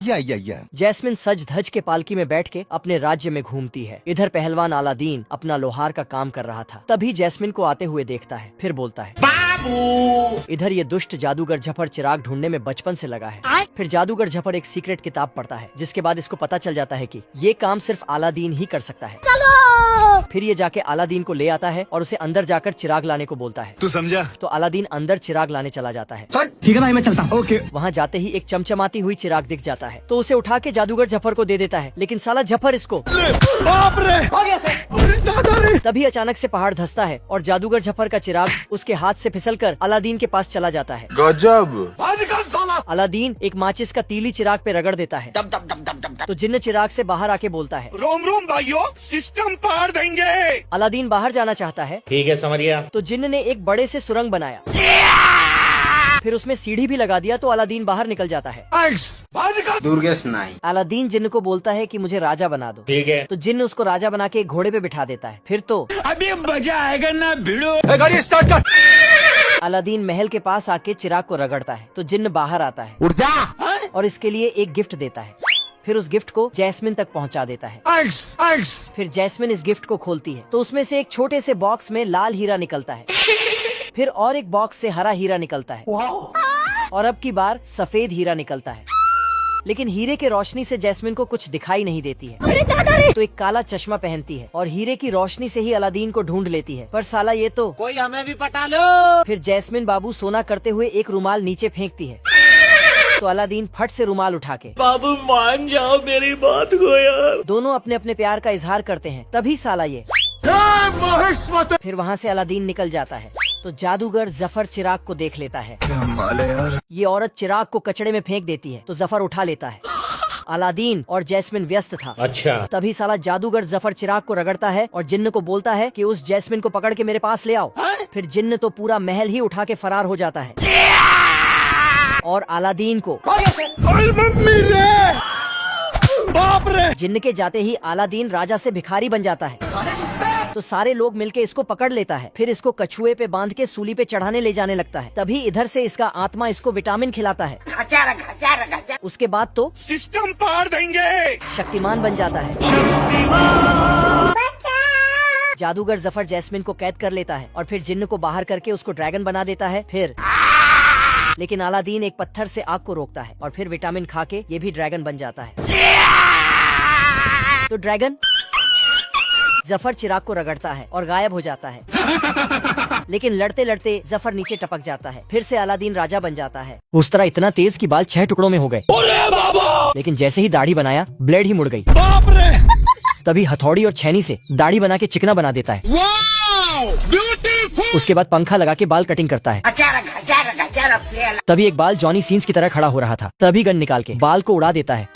या जैस्मिन सज धज के पालकी में बैठ के अपने राज्य में घूमती है। इधर पहलवान अलादीन अपना लोहार का काम कर रहा था। तभी जैस्मिन को आते हुए देखता है, फिर बोलता है बाबू। इधर ये दुष्ट जादूगर झफर चिराग ढूंढने में बचपन से लगा है। फिर जादूगर झफर एक सीक्रेट किताब पढ़ता है, जिसके बाद इसको पता चल जाता है कि ये काम सिर्फ अलादीन ही कर सकता है। फिर ये जाके अलादीन को ले आता है और उसे अंदर जाकर चिराग लाने को बोलता है। तू समझा? तो अलादीन अंदर चिराग लाने चला जाता है। ठीक है भाई, मैं चलता हूँ। ओके। वहाँ जाते ही एक चमचमाती हुई चिराग दिख जाता है, तो उसे उठा के जादूगर झफर को दे देता है। लेकिन साला झफर इसको बाप रे। तभी अचानक से पहाड़ धंसता है और जादूगर झफर का चिराग उसके हाथ से फिसलकर अलादीन के पास चला जाता है। गजब। अलादीन एक माचिस का तीली चिराग पे रगड़ देता है। तो जिन्न चिराग से बाहर आके बोलता है, रोम रोम भाइयों, सिस्टम पार देंगे। अलादीन बाहर जाना चाहता है। ठीक है, समझ गया। तो जिन्न ने एक बड़े से सुरंग बनाया, फिर उसमें सीढ़ी भी लगा दिया, तो अलादीन बाहर निकल जाता है। दुर्गेश नाई। अलादीन जिन्न को बोलता है कि मुझे राजा बना दो। ठीक है। तो जिन्न उसको राजा बना के एक घोड़े पे बिठा देता है। फिर तो अभी मजा आएगा ना भिड़ो। गाड़ी स्टार्ट कर। अलादीन महल के पास आके चिराग को रगड़ता है, तो जिन्न बाहर आता है उठ जा। और इसके लिए एक गिफ्ट देता है। फिर उस गिफ्ट को जैस्मिन तक पहुंचा देता है। फिर जैस्मिन इस गिफ्ट को खोलती है, तो उसमें से एक छोटे से बॉक्स में लाल हीरा निकलता है। फिर और एक बॉक्स से हरा हीरा निकलता है और अब की बार सफेद हीरा निकलता है। लेकिन हीरे के रोशनी से जैस्मिन को कुछ दिखाई नहीं देती है, तो एक काला चश्मा पहनती है और हीरे की रोशनी से ही अलादीन को ढूंढ लेती है। पर साला ये तो कोई हमें भी पटा लो। फिर जैस्मिन बाबू सोना करते हुए एक रुमाल नीचे फेंकती है, तो अलादीन फट से रुमाल उठा के बाबू मान जाओ मेरी बात को यार। दोनों अपने अपने प्यार का इजहार करते हैं। तभी साला ये फिर वहाँ से अलादीन निकल जाता है। तो जादूगर जफर चिराग को देख लेता है। यार। ये औरत चिराग को कचड़े में फेंक देती है, तो जफर उठा लेता है। अलादीन और जैस्मिन व्यस्त था। अच्छा। तभी साला जादूगर जफर चिराग को रगड़ता है और जिन्न को बोलता है कि उस जैस्मिन को पकड़ के मेरे पास ले आओ। फिर जिन्न तो पूरा महल ही उठा के फरार हो जाता है और अलादीन को बाप रे। जिन्न के जाते ही अलादीन राजा से भिखारी बन जाता है। तो सारे लोग मिलके इसको पकड़ लेता है। फिर इसको कछुए पे बांध के सूली पे चढ़ाने ले जाने लगता है। तभी इधर से इसका आत्मा इसको विटामिन खिलाता है। उसके बाद तो सिस्टम पार देंगे। शक्तिमान बन जाता है। जादूगर जफर जैस्मिन को कैद कर लेता है और फिर जिन्न को बाहर करके उसको ड्रैगन बना देता है। फिर लेकिन अलादीन एक पत्थर से आग को रोकता है और फिर विटामिन खा के ये भी ड्रैगन बन जाता है। तो ड्रैगन जफर चिराग को रगड़ता है और गायब हो जाता है। लेकिन लड़ते लड़ते जफर नीचे टपक जाता है। फिर से अलादीन राजा बन जाता है। उस तरह इतना तेज कि बाल 6 टुकड़ों में हो गए। लेकिन जैसे ही दाढ़ी बनाया, ब्लेड ही मुड़ गई। बाप रे। तभी हथौड़ी और छैनी से दाढ़ी बना के चिकना बना देता है। उसके बाद पंखा लगा के बाल कटिंग करता है। तभी एक बाल जॉनी सीन्स की तरह खड़ा हो रहा था। तभी गन निकाल के बाल को उड़ा देता है।